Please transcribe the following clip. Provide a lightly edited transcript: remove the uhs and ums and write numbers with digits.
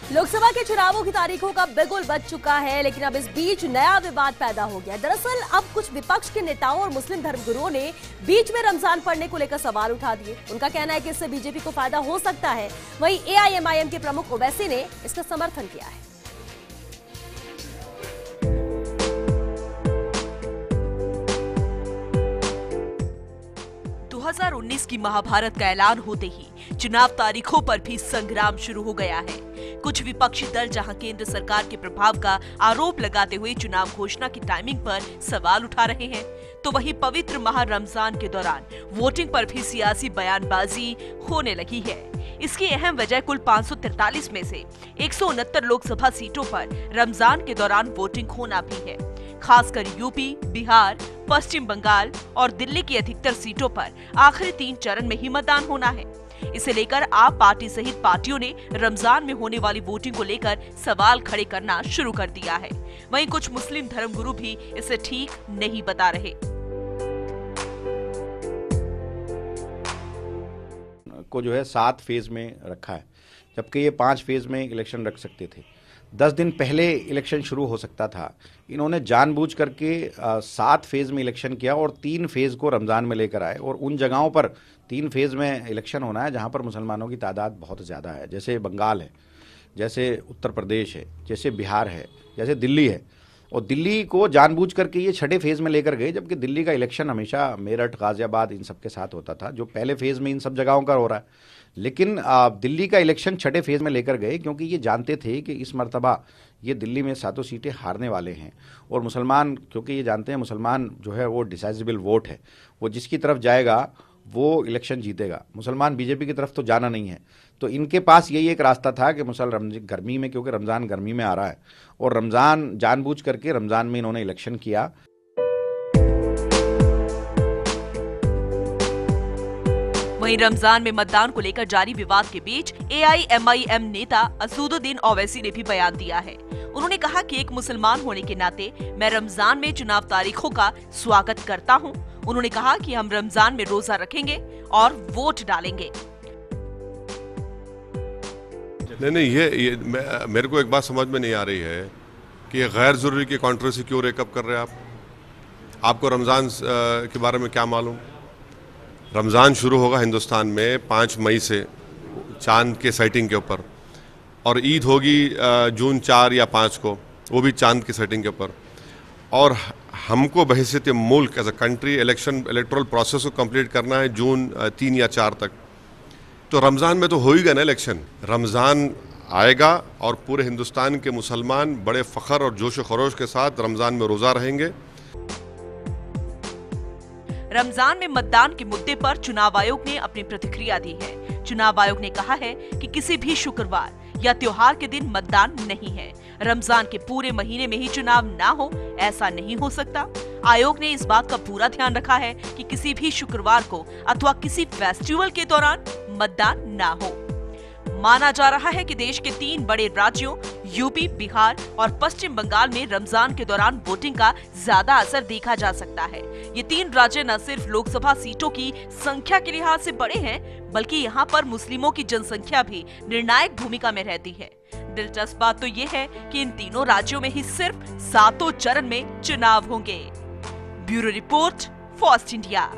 लोकसभा के चुनावों की तारीखों का बिगुल बज चुका है, लेकिन अब इस बीच नया विवाद पैदा हो गया। दरअसल अब कुछ विपक्ष के नेताओं और मुस्लिम धर्मगुरुओं ने बीच में रमजान पढ़ने को लेकर सवाल उठा दिए। उनका कहना है कि इससे बीजेपी को फायदा हो सकता है। वहीं एआईएमआईएम के प्रमुख ओवैसी ने इसका समर्थन किया है। 2019 की महाभारत का ऐलान होते ही चुनाव तारीखों पर भी संग्राम शुरू हो गया है। कुछ विपक्षी दल जहां केंद्र सरकार के प्रभाव का आरोप लगाते हुए चुनाव घोषणा की टाइमिंग पर सवाल उठा रहे हैं, तो वहीं पवित्र माह रमजान के दौरान वोटिंग पर भी सियासी बयानबाजी होने लगी है। इसकी अहम वजह कुल 543 में से 169 लोकसभा सीटों पर रमजान के दौरान वोटिंग होना भी है। खासकर यूपी, बिहार, पश्चिम बंगाल और दिल्ली की अधिकतर सीटों पर आखिरी 3 चरण में ही मतदान होना है। इसे लेकर आप पार्टी सहित पार्टियों ने रमजान में होने वाली वोटिंग को लेकर सवाल खड़े करना शुरू कर दिया है। वहीं कुछ मुस्लिम धर्मगुरु भी इसे ठीक नहीं बता रहे। को जो है 7 फेज में रखा है, जबकि ये 5 फेज में इलेक्शन रख सकते थे। 10 दिन पहले इलेक्शन शुरू हो सकता था। इन्होंने जानबूझ करके 7 फेज में इलेक्शन किया और 3 फेज को रमज़ान में लेकर आए। और उन जगहों पर 3 फेज में इलेक्शन होना है जहां पर मुसलमानों की तादाद बहुत ज़्यादा है, जैसे बंगाल है, जैसे उत्तर प्रदेश है, जैसे बिहार है, जैसे दिल्ली है। और दिल्ली को जानबूझ करके ये 6ठे फेज में लेकर गए, जबकि दिल्ली का इलेक्शन हमेशा मेरठ, गाजियाबाद इन सब के साथ होता था, जो पहले फेज में इन सब जगहों का हो रहा है। लेकिन दिल्ली का इलेक्शन 6ठे फेज में लेकर गए, क्योंकि ये जानते थे कि इस मर्तबा ये दिल्ली में 7 सीटें हारने वाले हैं। और मुसलमान, क्योंकि ये जानते हैं मुसलमान जो है वो डिसाइजेबल वोट है, वो जिसकी तरफ जाएगा वो इलेक्शन जीतेगा। मुसलमान बीजेपी की तरफ तो जाना नहीं है। तो इनके पास यही एक रास्ता था कि गर्मी में, क्योंकि रमज़ान गर्मी में आ रहा है, और रमज़ान जानबूझ करके रमज़ान में इन्होंने इलेक्शन किया। वहीं रमजान में मतदान को लेकर जारी विवाद के बीच एआईएमआईएम नेता असदुद्दीन ओवैसी ने भी बयान दिया है। उन्होंने कहा कि एक मुसलमान होने के नाते मैं रमजान में चुनाव तारीखों का स्वागत करता हूं। उन्होंने कहा कि हम रमजान में रोजा रखेंगे और वोट डालेंगे। नहीं, ये मेरे को एक बात समझ में नहीं आ रही है कि ये गैर जरूरी की कंट्रोवर्सी क्यों रेकअप कर रहे हैं आप। आपको रमजान के बारे में क्या मालूम? रमज़ान शुरू होगा हिंदुस्तान में 5 मई से चांद के सेटिंग के ऊपर, और ईद होगी जून 4 या 5 को, वो भी चांद की सेटिंग के ऊपर। और हमको बहैसियत मुल्क as a country electoral process को कंप्लीट करना है जून 3 या 4 तक। तो रमज़ान में तो हो ही गया ना इलेक्शन। रमज़ान आएगा और पूरे हिंदुस्तान के मुसलमान बड़े फ़ख्र और जोश व खरोश के साथ रमज़ान में रोज़ा रहेंगे। रमजान में मतदान के मुद्दे पर चुनाव आयोग ने अपनी प्रतिक्रिया दी है। चुनाव आयोग ने कहा है कि किसी भी शुक्रवार या त्योहार के दिन मतदान नहीं है। रमजान के पूरे महीने में ही चुनाव ना हो, ऐसा नहीं हो सकता। आयोग ने इस बात का पूरा ध्यान रखा है कि किसी भी शुक्रवार को अथवा किसी फेस्टिवल के दौरान मतदान ना हो। माना जा रहा है कि देश के 3 बड़े राज्यों यूपी, बिहार और पश्चिम बंगाल में रमजान के दौरान वोटिंग का ज्यादा असर देखा जा सकता है। ये 3 राज्य न सिर्फ लोकसभा सीटों की संख्या के लिहाज से बड़े हैं, बल्कि यहाँ पर मुस्लिमों की जनसंख्या भी निर्णायक भूमिका में रहती है। दिलचस्प बात तो ये है कि इन तीनों राज्यों में ही सिर्फ 7 चरण में चुनाव होंगे। Bureau report, first India.